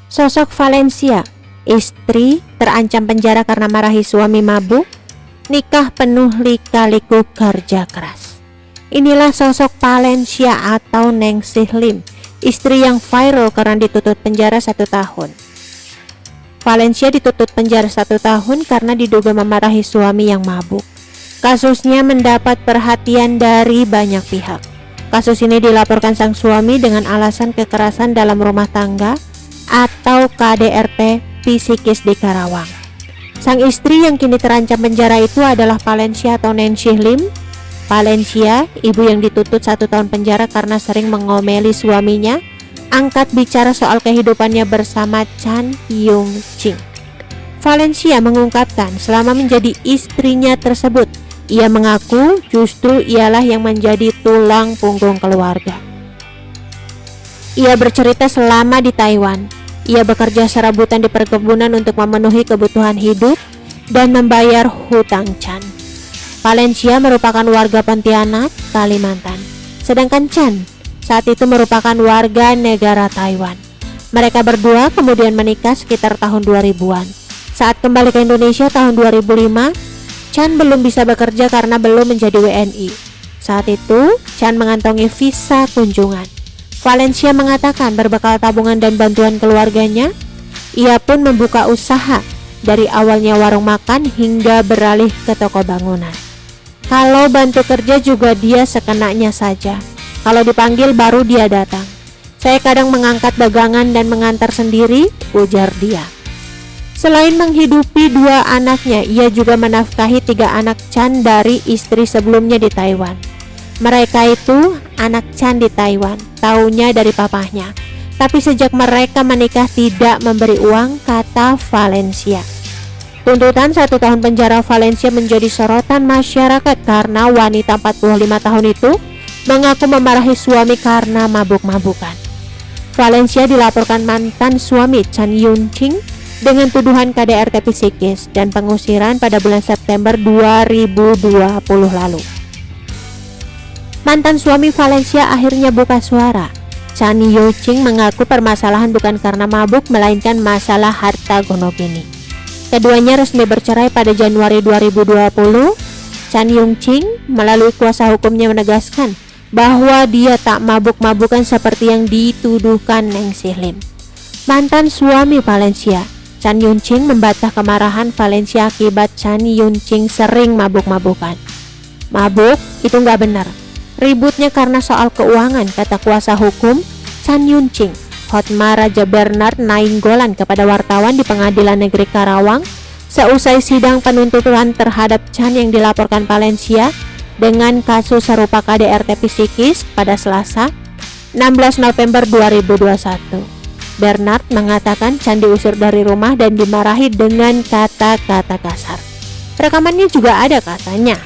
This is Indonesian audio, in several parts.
Sosok Valencia, istri terancam penjara karena marahi suami mabuk, nikah penuh lika-liku kerja keras. Inilah sosok Valencia atau Ningsih Lim, istri yang viral karena dituntut penjara 1 tahun. Valencia dituntut penjara 1 tahun karena diduga memarahi suami yang mabuk. Kasusnya mendapat perhatian dari banyak pihak. Kasus ini dilaporkan sang suami dengan alasan kekerasan dalam rumah tangga atau KDRT psikis di Karawang. Sang istri yang kini terancam penjara itu adalah Valencia atau Ningsih Lim. Valencia, ibu yang dituntut 1 tahun penjara karena sering mengomeli suaminya, angkat bicara soal kehidupannya bersama Chan Yung Ching. Valencia mengungkapkan selama menjadi istrinya tersebut, ia mengaku justru ialah yang menjadi tulang punggung keluarga. Ia bercerita selama di Taiwan, ia bekerja serabutan di perkebunan untuk memenuhi kebutuhan hidup dan membayar hutang Chan. Valencia merupakan warga Pontianak, Kalimantan, sedangkan Chan saat itu merupakan warga negara Taiwan. Mereka berdua kemudian menikah sekitar tahun 2000-an. Saat kembali ke Indonesia tahun 2005, Chan belum bisa bekerja karena belum menjadi WNI. Saat itu, Chan mengantongi visa kunjungan. Valencia mengatakan berbekal tabungan dan bantuan keluarganya, ia pun membuka usaha dari awalnya warung makan hingga beralih ke toko bangunan. Kalau bantu kerja juga dia sekenanya saja. Kalau dipanggil baru dia datang. Saya kadang mengangkat dagangan dan mengantar sendiri, ujar dia. Selain menghidupi 2 anaknya, ia juga menafkahi 3 anak Chan dari istri sebelumnya di Taiwan. Mereka itu anak Chan di Taiwan, taunya dari papahnya. Tapi sejak mereka menikah tidak memberi uang, kata Valencia. Tuntutan 1 tahun penjara Valencia menjadi sorotan masyarakat karena wanita 45 tahun itu mengaku memarahi suami karena mabuk-mabukan. Valencia dilaporkan mantan suami Chan Yung Ching dengan tuduhan KDRT psikis dan pengusiran pada bulan September 2020 lalu. Mantan suami Valencia akhirnya buka suara. Chan Yung Ching mengaku permasalahan bukan karena mabuk melainkan masalah harta gono gini. Keduanya resmi bercerai pada Januari 2020. Chan Yung Ching melalui kuasa hukumnya menegaskan bahwa dia tak mabuk-mabukan seperti yang dituduhkan Ningsih Lim. Mantan suami Valencia, Chan Yung Ching membantah kemarahan Valencia akibat Chan Yung Ching sering mabuk-mabukan. Mabuk itu nggak benar. Ributnya karena soal keuangan, kata kuasa hukum Chan Yung Ching, Hotma Raja Bernard Nainggolan kepada wartawan di Pengadilan Negeri Karawang seusai sidang penuntutan terhadap Chan yang dilaporkan Valencia dengan kasus serupa KDRT psikis pada Selasa 16 November 2021. Bernard mengatakan Chan diusir dari rumah dan dimarahi dengan kata-kata kasar. Rekamannya juga ada katanya.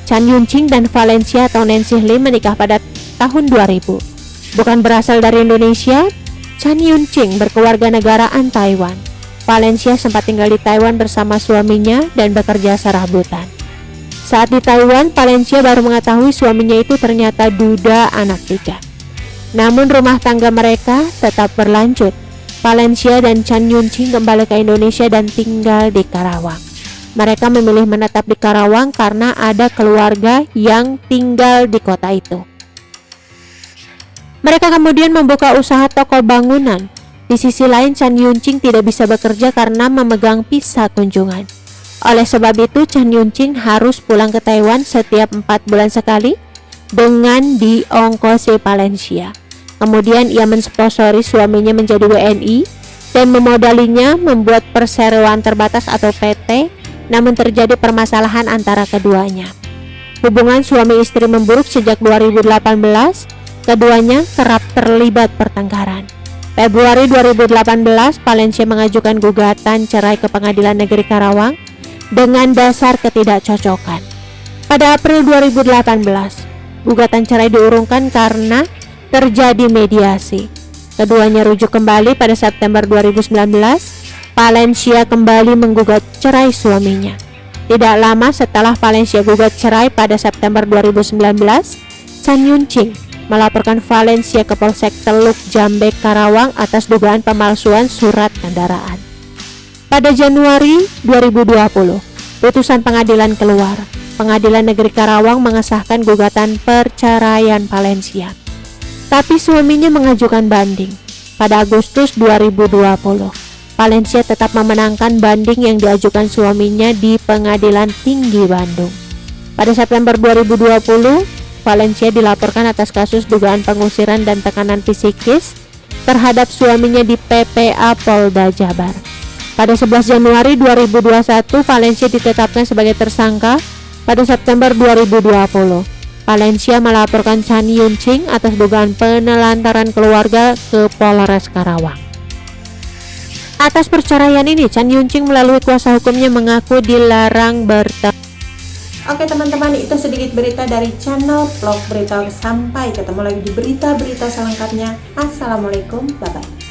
Chan Yung Ching dan Valencia atau Ningsih Lim menikah pada tahun 2000. Bukan berasal dari Indonesia, Chan Yung Ching berkewarganegaraan Taiwan. Valencia sempat tinggal di Taiwan bersama suaminya dan bekerja serabutan. Saat di Taiwan, Valencia baru mengetahui suaminya itu ternyata duda anak 3. Namun rumah tangga mereka tetap berlanjut. Valencia dan Chan Yung Ching kembali ke Indonesia dan tinggal di Karawang. Mereka memilih menetap di Karawang karena ada keluarga yang tinggal di kota itu. Mereka kemudian membuka usaha toko bangunan. Di sisi lain, Chan Yung Ching tidak bisa bekerja karena memegang visa kunjungan. Oleh sebab itu, Chan Yung Ching harus pulang ke Taiwan setiap 4 bulan sekali dengan diongkosi Valencia. Kemudian ia mensponsori suaminya menjadi WNI dan memodalinya membuat perseroan terbatas atau PT. Namun terjadi permasalahan antara keduanya. Hubungan suami istri memburuk sejak 2018. Keduanya kerap terlibat pertengkaran. Februari 2018, Valencia mengajukan gugatan cerai ke Pengadilan Negeri Karawang dengan dasar ketidakcocokan. Pada April 2018, gugatan cerai diurungkan karena terjadi mediasi. Keduanya rujuk kembali pada September 2019. Valencia kembali menggugat cerai suaminya. Tidak lama setelah Valencia gugat cerai pada September 2019, Chan Yung Ching melaporkan Valencia ke Polsek Teluk Jambe, Karawang atas dugaan pemalsuan surat kendaraan. Pada Januari 2020, putusan pengadilan keluar. Pengadilan Negeri Karawang mengesahkan gugatan perceraian Valencia. Tapi suaminya mengajukan banding. Pada Agustus 2020, Valencia tetap memenangkan banding yang diajukan suaminya di Pengadilan Tinggi Bandung. Pada September 2020, Valencia dilaporkan atas kasus dugaan pengusiran dan tekanan psikis terhadap suaminya di PPA Polda Jabar. Pada 11 Januari 2021, Valencia ditetapkan sebagai tersangka. Pada September 2020, Valencia melaporkan Chan Yuncing atas dugaan penelantaran keluarga ke Polres Karawang. Atas perceraian ini, Chan Yuncing melalui kuasa hukumnya mengaku dilarang bertemu. Oke teman-teman, itu sedikit berita dari channel Vlog Berita. Sampai ketemu lagi di berita-berita selengkapnya. Assalamualaikum, bye-bye.